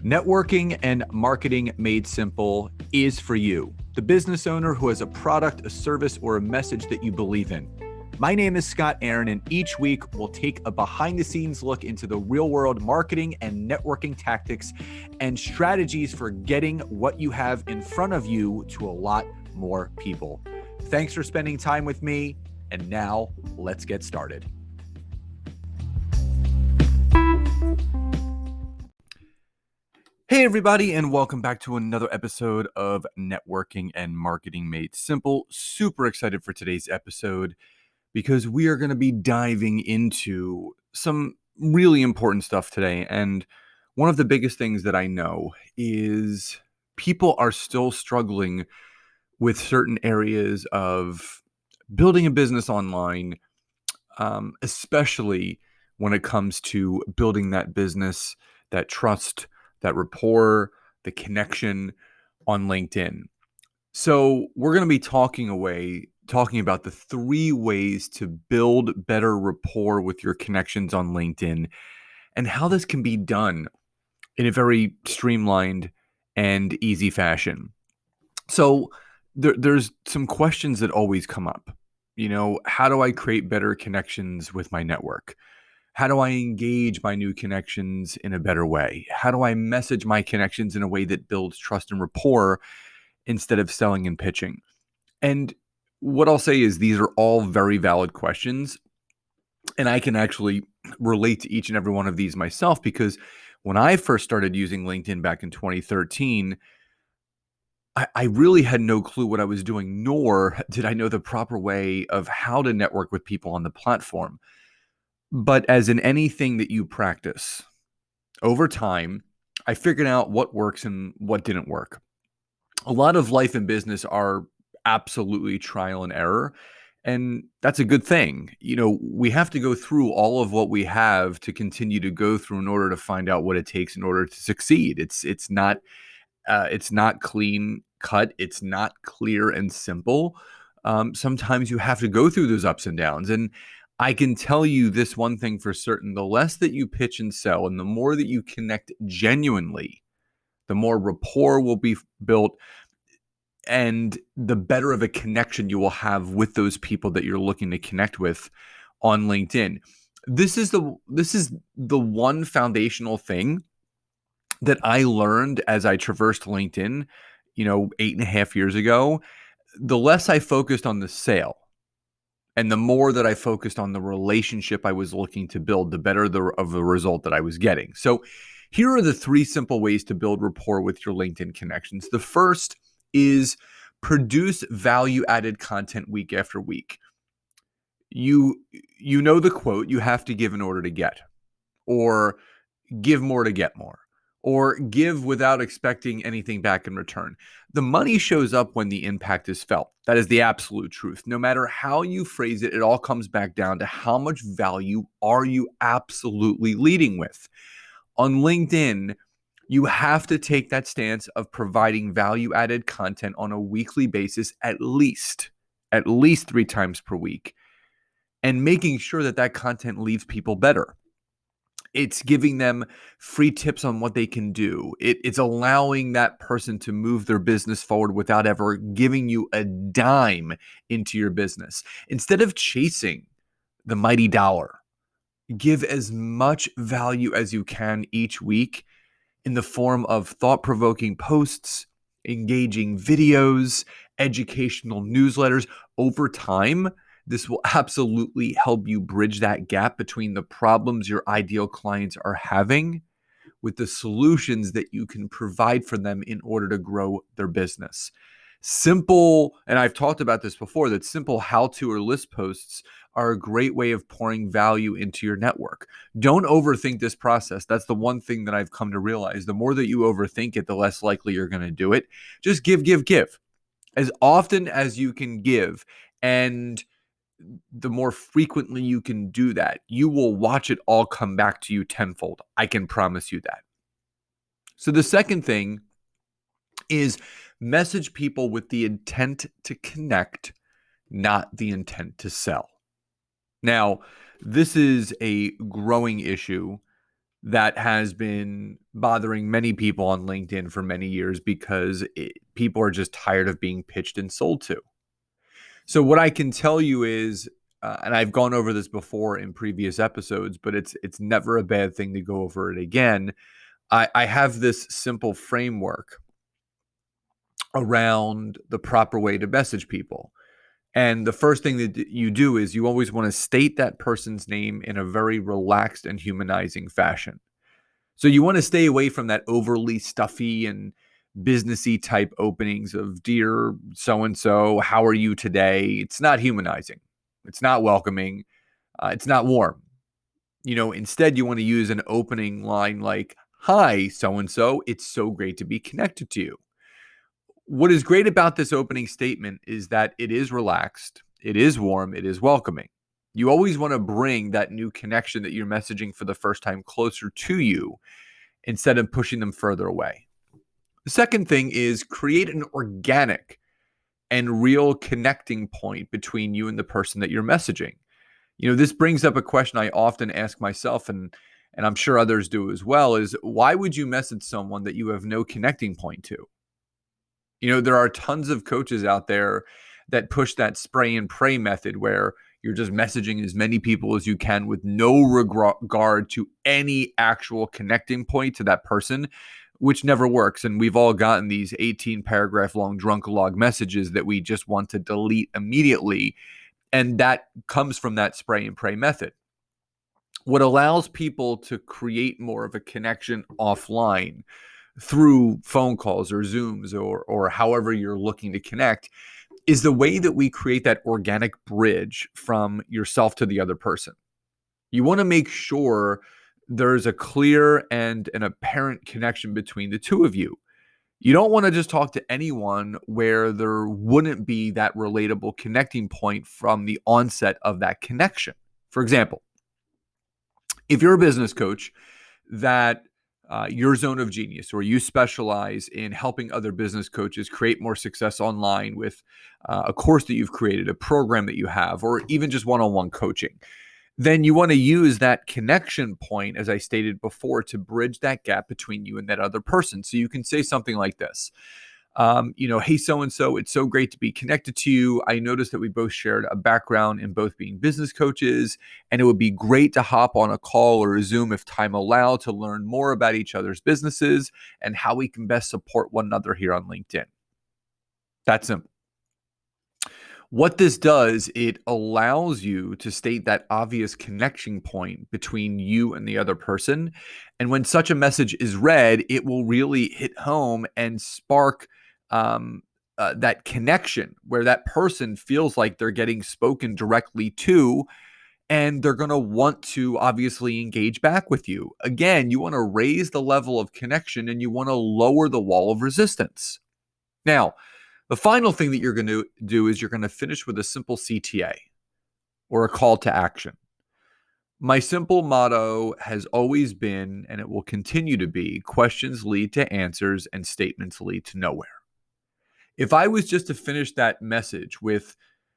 Networking and marketing made simple is for you, the business owner who has a product, a service, or a message that you believe in. My name is Scott Aaron, and each week we'll take a behind-the-scenes look into the real-world marketing and networking tactics and strategies for getting what you have in front of you to a lot more people. Thanks for spending time with me, and now let's get started. Hey everybody, and welcome back to another episode of Networking and Marketing Made Simple. Super excited for today's episode because we are going to be diving into some really important stuff today. And one of the biggest things that I know is people are still struggling with certain areas of building a business online, especially when it comes to building that business, that trust, that rapport, the connection on LinkedIn. So we're going to be talking about the 3 ways to build better rapport with your connections on LinkedIn and how this can be done in a very streamlined and easy fashion. So there's some questions that always come up. You know, how do I create better connections with my network? How do I engage my new connections in a better way? How do I message my connections in a way that builds trust and rapport instead of selling and pitching? And what I'll say is these are all very valid questions. And I can actually relate to each and every one of these myself, because when I first started using LinkedIn back in 2013, I really had no clue what I was doing, nor did I know the proper way of how to network with people on the platform. But as in anything that you practice, over time, I figured out what works and what didn't work. A lot of life and business are absolutely trial and error, and that's a good thing. You know, we have to go through all of what we have to continue to go through in order to find out what it takes in order to succeed. It's not clean cut. It's not clear and simple. Sometimes you have to go through those ups and downs. And I can tell you this one thing for certain: the less that you pitch and sell and the more that you connect genuinely, the more rapport will be built and the better of a connection you will have with those people that you're looking to connect with on LinkedIn. This is the one foundational thing that I learned as I traversed LinkedIn, 8.5 years ago. The less I focused on the sale and the more that I focused on the relationship I was looking to build, the better of the result that I was getting. So here are the 3 simple ways to build rapport with your LinkedIn connections. The first is produce value-added content week after week. You know the quote, you have to give in order to get, or give more to get more, or give without expecting anything back in return. The money shows up when the impact is felt. That is the absolute truth. No matter how you phrase it, it all comes back down to how much value are you absolutely leading with. On LinkedIn, you have to take that stance of providing value-added content on a weekly basis, at least 3 times per week, and making sure that that content leaves people better. It's giving them free tips on what they can do. It's allowing that person to move their business forward without ever giving you a dime into your business. Instead of chasing the mighty dollar, give as much value as you can each week in the form of thought-provoking posts, engaging videos, educational newsletters. Over time, this will absolutely help you bridge that gap between the problems your ideal clients are having with the solutions that you can provide for them in order to grow their business. Simple, and I've talked about this before, that simple how-to or list posts are a great way of pouring value into your network. Don't overthink this process. That's the one thing that I've come to realize. The more that you overthink it, the less likely you're going to do it. Just give. As often as you can give, and the more frequently you can do that, you will watch it all come back to you tenfold. I can promise you that. So the second thing is message people with the intent to connect, not the intent to sell. Now, this is a growing issue that has been bothering many people on LinkedIn for many years because people are just tired of being pitched and sold to. So what I can tell you is, and I've gone over this before in previous episodes, but it's never a bad thing to go over it again. I have this simple framework around the proper way to message people. And the first thing that you do is you always want to state that person's name in a very relaxed and humanizing fashion. So you want to stay away from that overly stuffy and businessy type openings of "Dear so and so, how are you today?" It's not humanizing. It's not welcoming. It's not warm. Instead you want to use an opening line like, "Hi, so and so. It's so great to be connected to you." What is great about this opening statement is that it is relaxed, it is warm, it is welcoming. You always want to bring that new connection that you're messaging for the first time closer to you instead of pushing them further away. The second thing is create an organic and real connecting point between you and the person that you're messaging. This brings up a question I often ask myself, and I'm sure others do as well, is why would you message someone that you have no connecting point to? There are tons of coaches out there that push that spray and pray method where you're just messaging as many people as you can with no regard to any actual connecting point to that person, which never works. And we've all gotten these 18 paragraph long drunk log messages that we just want to delete immediately. And that comes from that spray and pray method. What allows people to create more of a connection offline through phone calls or Zooms or however you're looking to connect is the way that we create that organic bridge from yourself to the other person. You want to make sure there's a clear and an apparent connection between the two of you. You don't want to just talk to anyone where there wouldn't be that relatable connecting point from the onset of that connection. For example, if you're a business coach that your zone of genius, or you specialize in helping other business coaches create more success online with a course that you've created, a program that you have, or even just one-on-one coaching, then you want to use that connection point, as I stated before, to bridge that gap between you and that other person. So you can say something like this. Hey, so-and-so, it's so great to be connected to you. I noticed that we both shared a background in both being business coaches, and it would be great to hop on a call or a Zoom if time allowed to learn more about each other's businesses and how we can best support one another here on LinkedIn. That's simple. What this does, it allows you to state that obvious connection point between you and the other person. And when such a message is read, it will really hit home and spark that connection where that person feels like they're getting spoken directly to, and they're going to want to obviously engage back with you. Again, you want to raise the level of connection and you want to lower the wall of resistance. Now, the final thing that you're going to do is you're going to finish with a simple CTA or a call to action. My simple motto has always been, and it will continue to be, questions lead to answers and statements lead to nowhere. If I was just to finish that message with,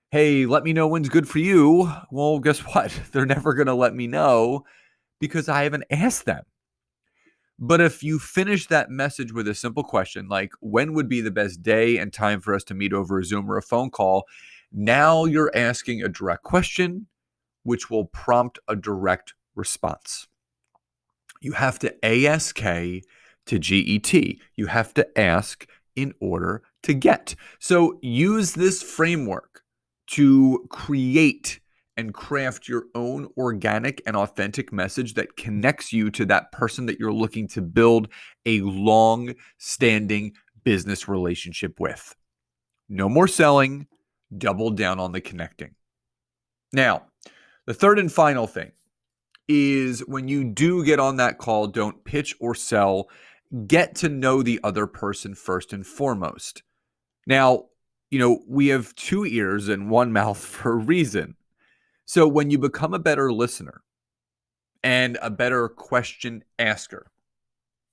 "Hey, let me know when's good for you," well, guess what? They're never going to let me know because I haven't asked them. But if you finish that message with a simple question like, "When would be the best day and time for us to meet over a Zoom or a phone call?" Now you're asking a direct question, which will prompt a direct response. You have to ask to get. You have to ask in order to get. So use this framework to create and craft your own organic and authentic message that connects you to that person that you're looking to build a long-standing business relationship with. No more selling, double down on the connecting. Now, the third and final thing is when you do get on that call, don't pitch or sell. Get to know the other person first and foremost. Now, we have two ears and one mouth for a reason. So when you become a better listener and a better question asker,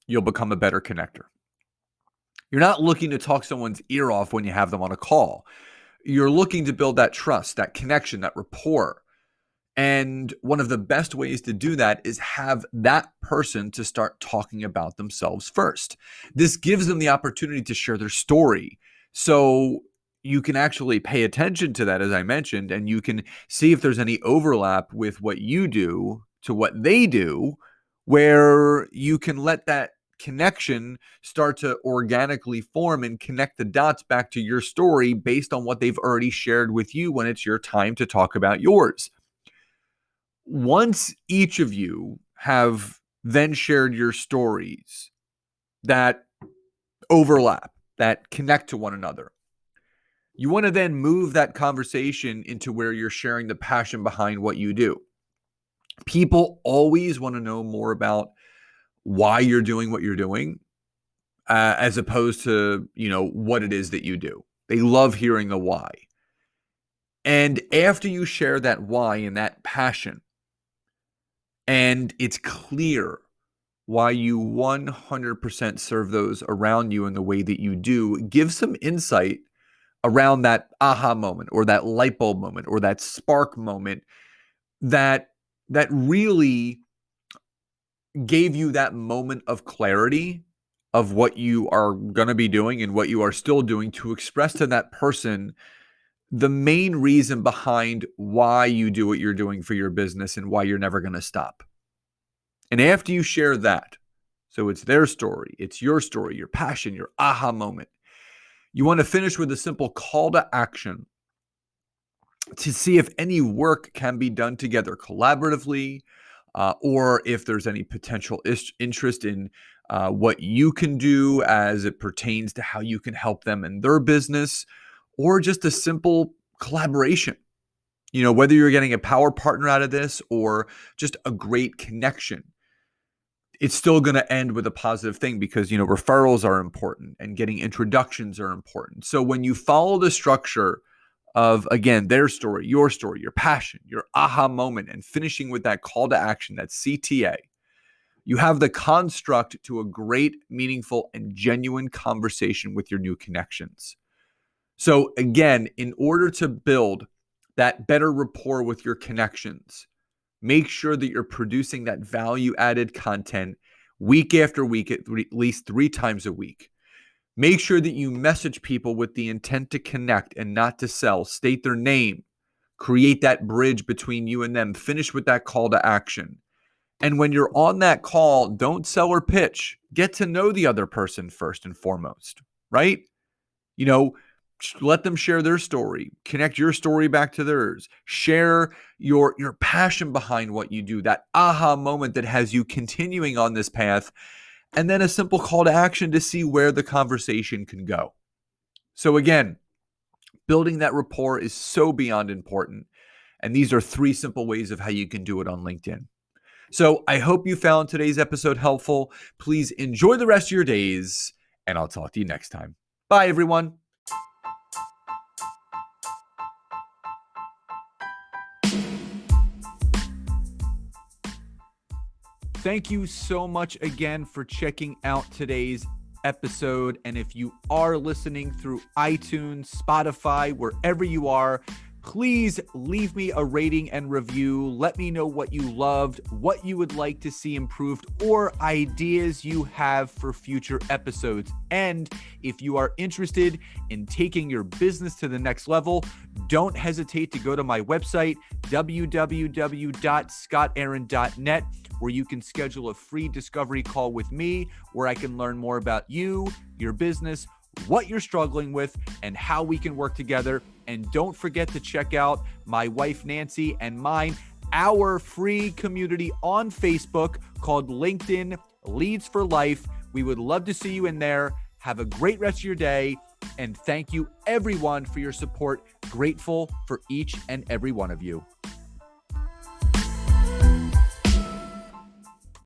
you'll become a better connector. You're not looking to talk someone's ear off when you have them on a call. You're looking to build that trust, that connection, that rapport. And one of the best ways to do that is have that person to start talking about themselves first. This gives them the opportunity to share their story. So you can actually pay attention to that, as I mentioned, and you can see if there's any overlap with what you do to what they do, where you can let that connection start to organically form and connect the dots back to your story based on what they've already shared with you when it's your time to talk about yours. Once each of you have then shared your stories that overlap, that connect to one another, you want to then move that conversation into where you're sharing the passion behind what you do. People always want to know more about why you're doing what you're doing, as opposed to, what it is that you do. They love hearing the why. And after you share that why and that passion, and it's clear why you 100% serve those around you in the way that you do, give some insight around that aha moment or that light bulb moment or that spark moment that really gave you that moment of clarity of what you are going to be doing and what you are still doing, to express to that person the main reason behind why you do what you're doing for your business and why you're never going to stop. And after you share that, so it's their story, it's your story, your passion, your aha moment, you want to finish with a simple call to action to see if any work can be done together collaboratively, or if there's any potential interest in what you can do as it pertains to how you can help them in their business, or just a simple collaboration. Whether you're getting a power partner out of this or just a great connection, it's still going to end with a positive thing, because, referrals are important and getting introductions are important. So when you follow the structure of, again, their story, your passion, your aha moment, and finishing with that call to action, that CTA, you have the construct to a great, meaningful, and genuine conversation with your new connections. So again, in order to build that better rapport with your connections, make sure that you're producing that value-added content week after week, at least 3 times a week. Make sure that you message people with the intent to connect and not to sell. State their name. Create that bridge between you and them. Finish with that call to action. And when you're on that call, don't sell or pitch. Get to know the other person first and foremost, right? Let them share their story. Connect your story back to theirs. Share your passion behind what you do, that aha moment that has you continuing on this path, and then a simple call to action to see where the conversation can go. So again, building that rapport is so beyond important. And these are 3 simple ways of how you can do it on LinkedIn. So I hope you found today's episode helpful. Please enjoy the rest of your days, and I'll talk to you next time. Bye, everyone. Thank you so much again for checking out today's episode. And if you are listening through iTunes, Spotify, wherever you are, please leave me a rating and review. Let me know what you loved, what you would like to see improved, or ideas you have for future episodes. And if you are interested in taking your business to the next level, don't hesitate to go to my website, www.scottaaron.net, where you can schedule a free discovery call with me, where I can learn more about you, your business, what you're struggling with, and how we can work together. And don't forget to check out my wife, Nancy, and mine, our free community on Facebook called LinkedIn Leads for Life. We would love to see you in there. Have a great rest of your day. And thank you, everyone, for your support. Grateful for each and every one of you.